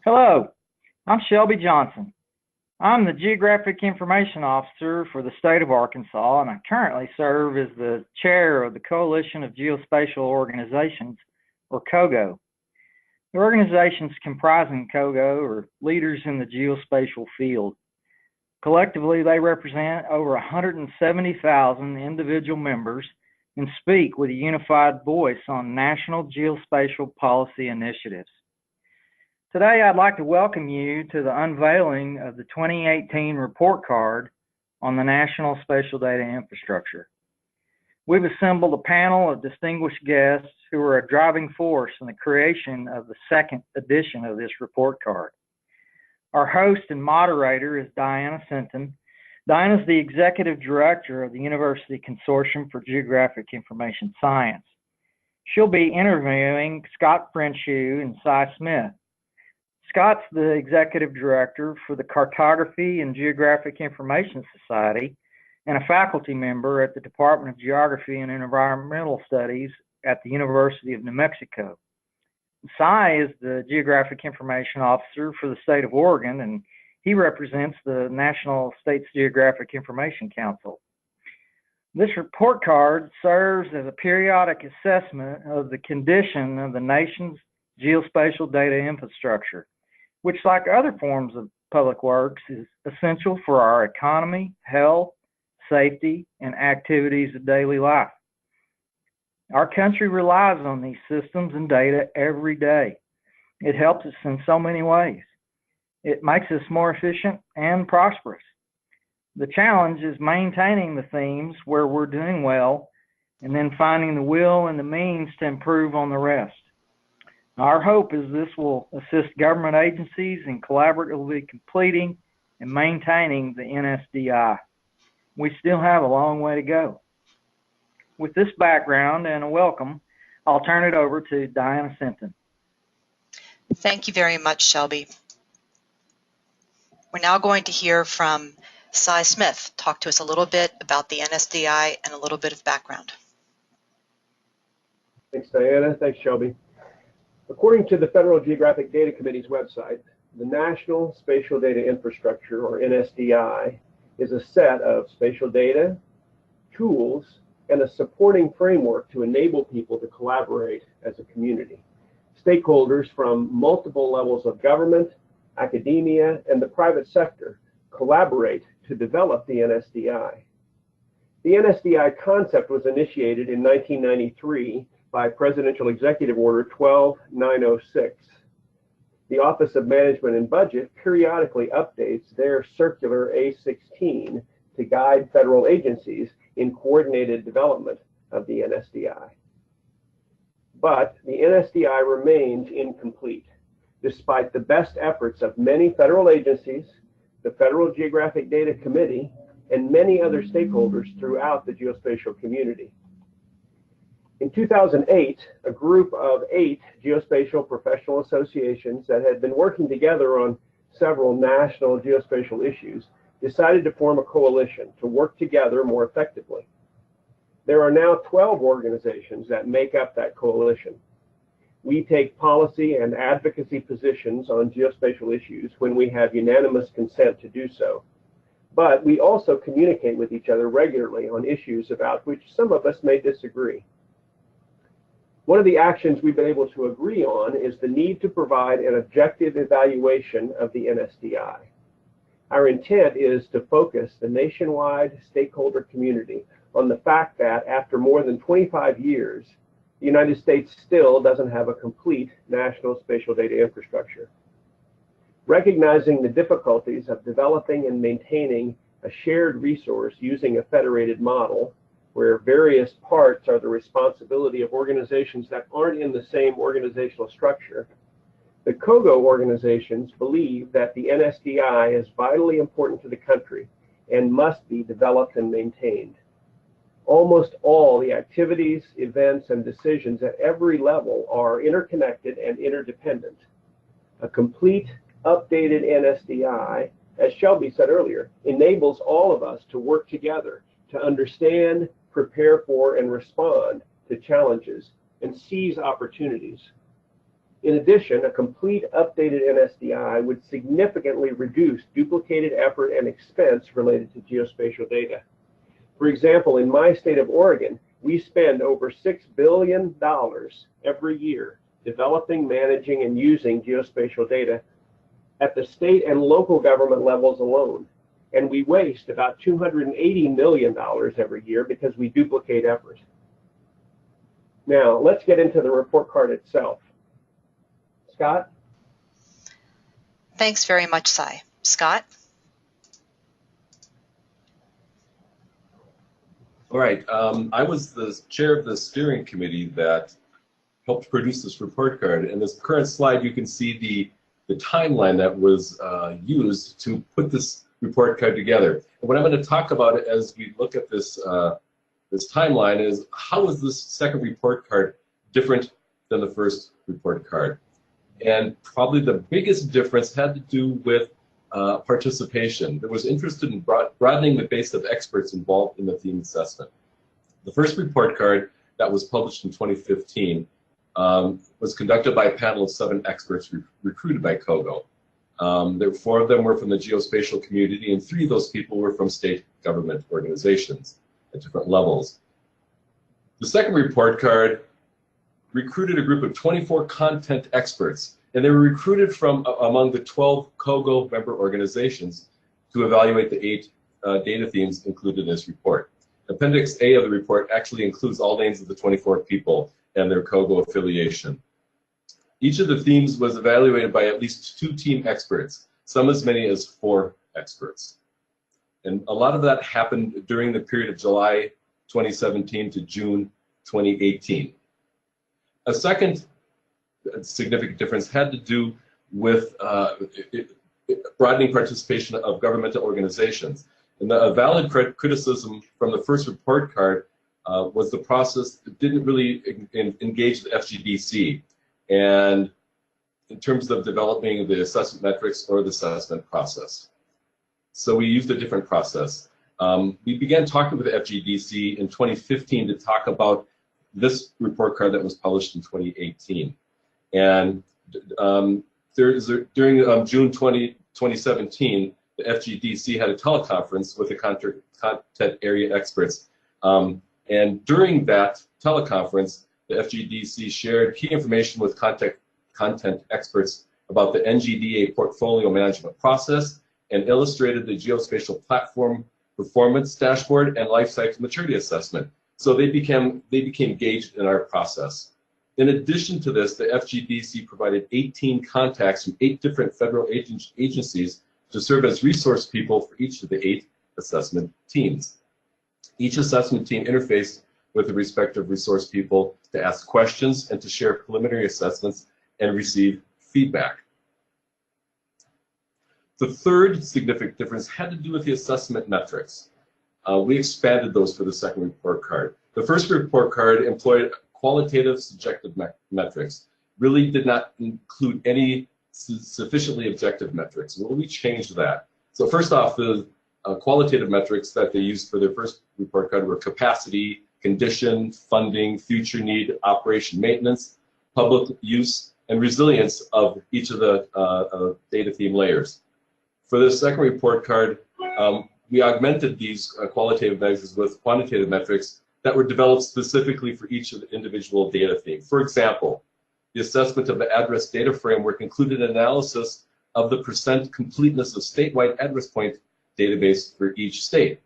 Hello, I'm Shelby Johnson. I'm the Geographic Information Officer for the state of Arkansas, and I currently serve as the chair of the Coalition of Geospatial Organizations, or COGO. The organizations comprising COGO are leaders in the geospatial field. Collectively, they represent over 170,000 individual members and speak with a unified voice on national geospatial policy initiatives. Today, I'd like to welcome you to the unveiling of the 2018 report card on the National Spatial Data Infrastructure. We've assembled a panel of distinguished guests who are a driving force in the creation of the second edition of this report card. Our host and moderator is Diana Sinton. Diana is the Executive Director of the University Consortium for Geographic Information Science. She'll be interviewing Scott Frenchue and Cy Smith. Scott's the Executive Director for the Cartography and Geographic Information Society and a faculty member at the Department of Geography and Environmental Studies at the University of New Mexico. Cy is the Geographic Information Officer for the state of Oregon, and he represents the National States Geographic Information Council. This report card serves as a periodic assessment of the condition of the nation's geospatial data infrastructure, which, like other forms of public works, is essential for our economy, health, safety, and activities of daily life. Our country relies on these systems and data every day. It helps us in so many ways. It makes us more efficient and prosperous. The challenge is maintaining the themes where we're doing well and then finding the will and the means to improve on the rest. Our hope is this will assist government agencies in collaboratively completing and maintaining the NSDI. We still have a long way to go. With this background and a welcome, I'll turn it over to Diana Sinton. Thank you very much, Shelby. We're now going to hear from Cy Smith talk to us a little bit about the NSDI and a little bit of background. Thanks, Diana. Thanks, Shelby. According to the Federal Geographic Data Committee's website, the National Spatial Data Infrastructure, or NSDI, is a set of spatial data, tools, and a supporting framework to enable people to collaborate as a community. Stakeholders from multiple levels of government, academia, and the private sector collaborate to develop the NSDI. The NSDI concept was initiated in 1993 by Presidential Executive Order 12906. The Office of Management and Budget periodically updates their Circular A16 to guide federal agencies in coordinated development of the NSDI. But the NSDI remains incomplete, despite the best efforts of many federal agencies, the Federal Geographic Data Committee, and many other stakeholders throughout the geospatial community. In 2008, a group of 8 geospatial professional associations that had been working together on several national geospatial issues decided to form a coalition to work together more effectively. There are now 12 organizations that make up that coalition. We take policy and advocacy positions on geospatial issues when we have unanimous consent to do so. But we also communicate with each other regularly on issues about which some of us may disagree. One of the actions we've been able to agree on is the need to provide an objective evaluation of the NSDI. Our intent is to focus the nationwide stakeholder community on the fact that after more than 25 years, the United States still doesn't have a complete national spatial data infrastructure. Recognizing the difficulties of developing and maintaining a shared resource using a federated model, where various parts are the responsibility of organizations that aren't in the same organizational structure, the COGO organizations believe that the NSDI is vitally important to the country and must be developed and maintained. Almost all the activities, events, and decisions at every level are interconnected and interdependent. A complete, updated NSDI, as Shelby said earlier, enables all of us to work together to understand, prepare for, and respond to challenges and seize opportunities. In addition, a complete updated NSDI would significantly reduce duplicated effort and expense related to geospatial data. For example, in my state of Oregon, we spend over $6 billion every year developing, managing, and using geospatial data at the state and local government levels alone. And we waste about $280 million every year because we duplicate effort. Now, let's get into the report card itself. Scott? Thanks very much, Cy. Scott? All right. I was the chair of the steering committee that helped produce this report card. And this current slide, you can see the timeline that was used to put this report card together. And what I'm going to talk about as we look at this this timeline is how is this second report card different than the first report card? And probably the biggest difference had to do with participation. There was interest in broadening the base of experts involved in the theme assessment. The first report card that was published in 2015 was conducted by a panel of 7 experts recruited by COGO. 4 of them were from the geospatial community, and 3 of those people were from state government organizations at different levels. The second report card recruited a group of 24 content experts, and they were recruited from among the 12 COGO member organizations to evaluate the 8 data themes included in this report. Appendix A of the report actually includes all names of the 24 people and their COGO affiliation. Each of the themes was evaluated by at least 2 team experts, some as many as 4 experts. And a lot of that happened during the period of July 2017 to June 2018. A second significant difference had to do with broadening participation of governmental organizations. And a valid criticism from the first report card was the process that didn't really engage the FGDC, and in terms of developing the assessment metrics or the assessment process. So we used a different process. We began talking with the FGDC in 2015 to talk about this report card that was published in 2018. And during June 2017, the FGDC had a teleconference with the content area experts. And during that teleconference, the FGDC shared key information with content experts about the NGDA portfolio management process and illustrated the geospatial platform performance dashboard and life cycle maturity assessment. So they became engaged in our process. In addition to this, the FGDC provided 18 contacts from 8 different federal agencies to serve as resource people for each of the 8 assessment teams. Each assessment team interfaced with the respective resource people to ask questions and to share preliminary assessments and receive feedback. The third significant difference had to do with the assessment metrics. We expanded those for the second report card. The first report card employed qualitative subjective metrics, really did not include any sufficiently objective metrics. Well, we changed that. So first off, the qualitative metrics that they used for their first report card were capacity, condition, funding, future need, operation maintenance, public use, and resilience of each of the data theme layers. For the second report card, we augmented these qualitative measures with quantitative metrics that were developed specifically for each of the individual data themes. For example, the assessment of the address data framework included an analysis of the % completeness of statewide address point database for each state.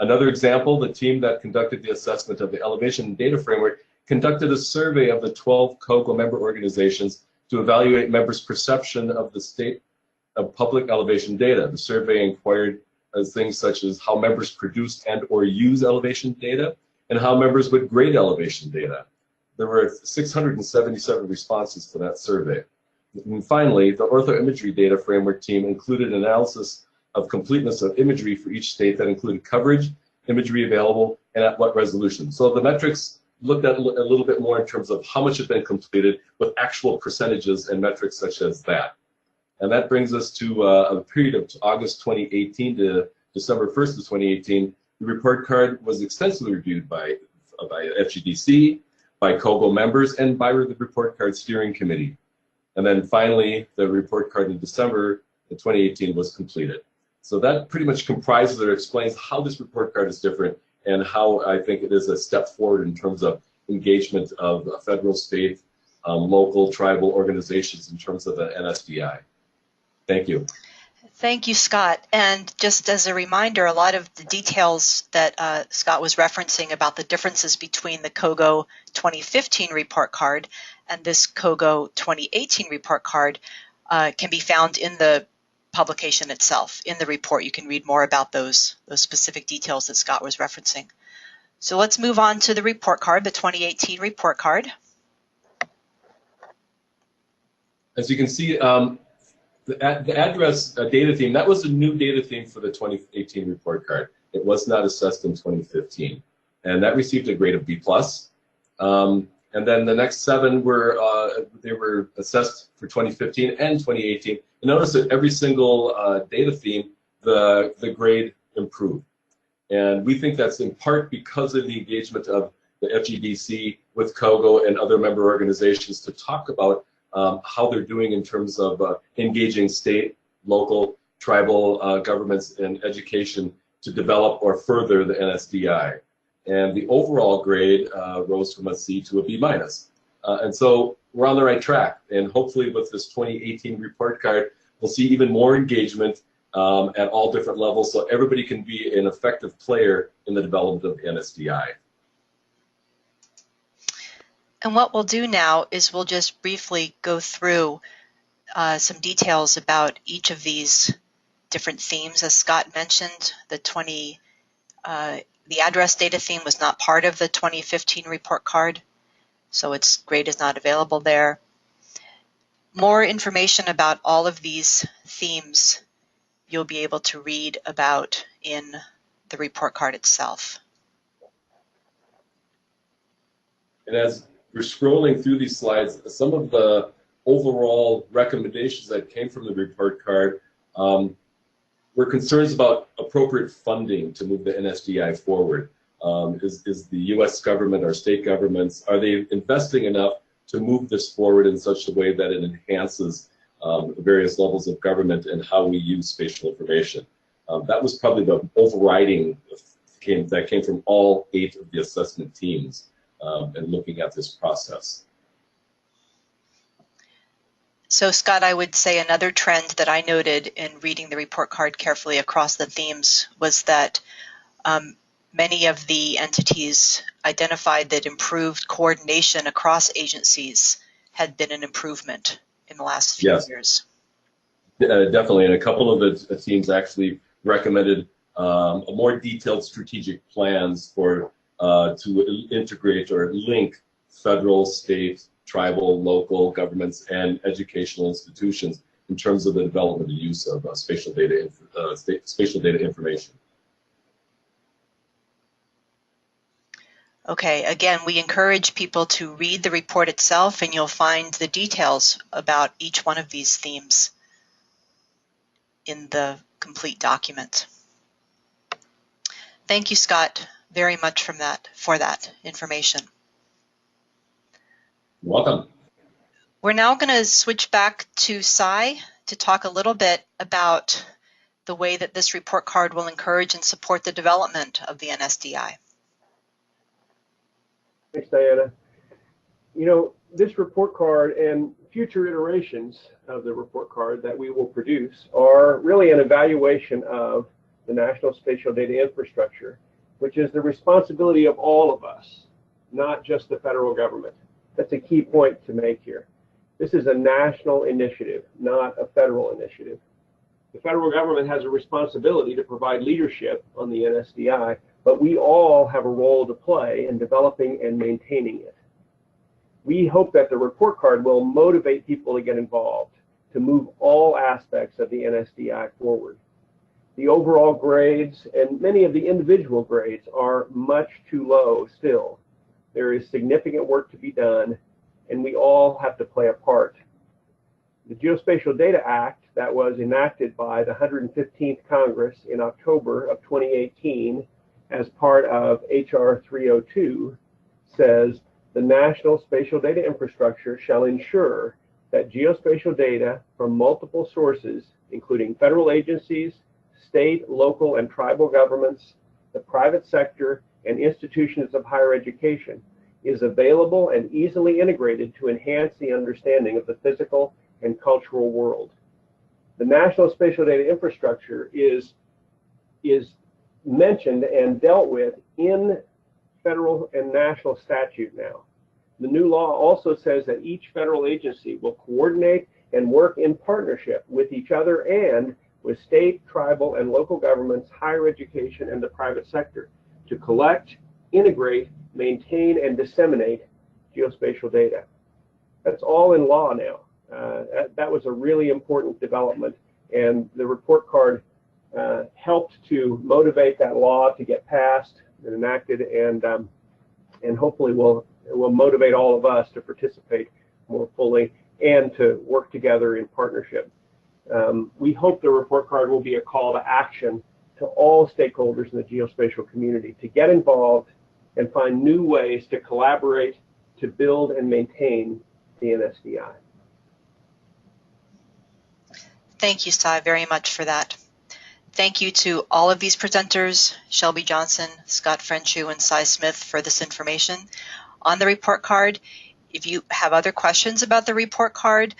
Another example, the team that conducted the assessment of the elevation data framework conducted a survey of the 12 COGO member organizations to evaluate members' perception of the state of public elevation data. The survey inquired things such as how members produce and or use elevation data and how members would grade elevation data. There were 677 responses to that survey. And finally, the Orthoimagery data framework team included analysis of completeness of imagery for each state that included coverage, imagery available, and at what resolution. So the metrics looked at a little bit more in terms of how much had been completed with actual percentages and metrics such as that. And that brings us to a period of August 2018 to December 1st of 2018. The report card was extensively reviewed by FGDC, by COGO members, and by the report card steering committee. And then finally, the report card in December of 2018 was completed. So that pretty much comprises or explains how this report card is different and how I think it is a step forward in terms of engagement of federal, state, local, tribal organizations in terms of the NSDI. Thank you. Thank you, Scott. And just as a reminder, a lot of the details that Scott was referencing about the differences between the COGO 2015 report card and this COGO 2018 report card can be found in the publication itself. In the report, you can read more about those specific details that Scott was referencing. So let's move on to the report card, the 2018 report card. As you can see, the address data theme, that was a new data theme for the 2018 report card. It was not assessed in 2015. And that received a grade of B+. And then the next 7 were, they were assessed for 2015 and 2018. And notice that every single data theme, the grade improved. And we think that's in part because of the engagement of the FGDC with COGO and other member organizations to talk about how they're doing in terms of engaging state, local, tribal governments and education to develop or further the NSDI. And the overall grade rose from a C to a B-. And so we're on the right track. And hopefully with this 2018 report card, we'll see even more engagement at all different levels so everybody can be an effective player in the development of the NSDI. And what we'll do now is we'll just briefly go through some details about each of these different themes. As Scott mentioned, the address data theme was not part of the 2015 report card, so its grade is not available there. More information about all of these themes you'll be able to read about in the report card itself. And as we're scrolling through these slides, some of the overall recommendations that came from the report card were concerns about appropriate funding to move the NSDI forward. Is the U.S. government or state governments, are they investing enough to move this forward in such a way that it enhances various levels of government and how we use spatial information? That was probably the overriding that came from all 8 of the assessment teams and looking at this process. So Scott, I would say another trend that I noted in reading the report card carefully across the themes was that many of the entities identified that improved coordination across agencies had been an improvement in the last few years. Definitely, and a couple of the teams actually recommended more detailed strategic plans for to integrate or link federal, state, tribal, local governments, and educational institutions in terms of the development and use of spatial data information. Okay, again, we encourage people to read the report itself, and you'll find the details about each one of these themes in the complete document. Thank you, Scott, very much for that information. You're welcome. We're now going to switch back to Cy to talk a little bit about the way that this report card will encourage and support the development of the NSDI. Thanks, Diana. You know, this report card and future iterations of the report card that we will produce are really an evaluation of the National Spatial Data Infrastructure, which is the responsibility of all of us, not just the federal government. That's a key point to make here. This is a national initiative, not a federal initiative. The federal government has a responsibility to provide leadership on the NSDI, but we all have a role to play in developing and maintaining it. We hope that the report card will motivate people to get involved, to move all aspects of the NSDI forward. The overall grades and many of the individual grades are much too low still. There is significant work to be done, and we all have to play a part. The Geospatial Data Act that was enacted by the 115th Congress in October of 2018 as part of H.R. 302 says the National Spatial Data Infrastructure shall ensure that geospatial data from multiple sources, including federal agencies, state, local, and tribal governments, the private sector, and institutions of higher education, is available and easily integrated to enhance the understanding of the physical and cultural world. The National Spatial Data Infrastructure is mentioned and dealt with in federal and national statute now. The new law also says that each federal agency will coordinate and work in partnership with each other and with state, tribal, and local governments, higher education, and the private sector to collect, integrate, maintain, and disseminate geospatial data. That's all in law now. That was a really important development, and the report card helped to motivate that law to get passed and enacted, and hopefully will motivate all of us to participate more fully and to work together in partnership. We hope the report card will be a call to action to all stakeholders in the geospatial community to get involved and find new ways to collaborate to build and maintain the NSDI. Thank you, Cy, very much for that. Thank you to all of these presenters, Shelby Johnson, Scott Frenchu, and Cy Smith, for this information on the report card. If you have other questions about the report card,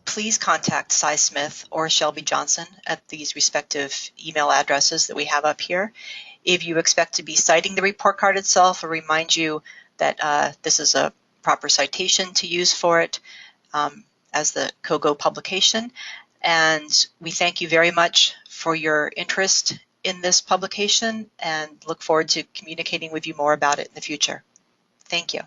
please contact Cy Smith or Shelby Johnson at these respective email addresses that we have up here. If you expect to be citing the report card itself, I'll remind you that this is a proper citation to use for it as the COGO publication. And we thank you very much for your interest in this publication and look forward to communicating with you more about it in the future. Thank you.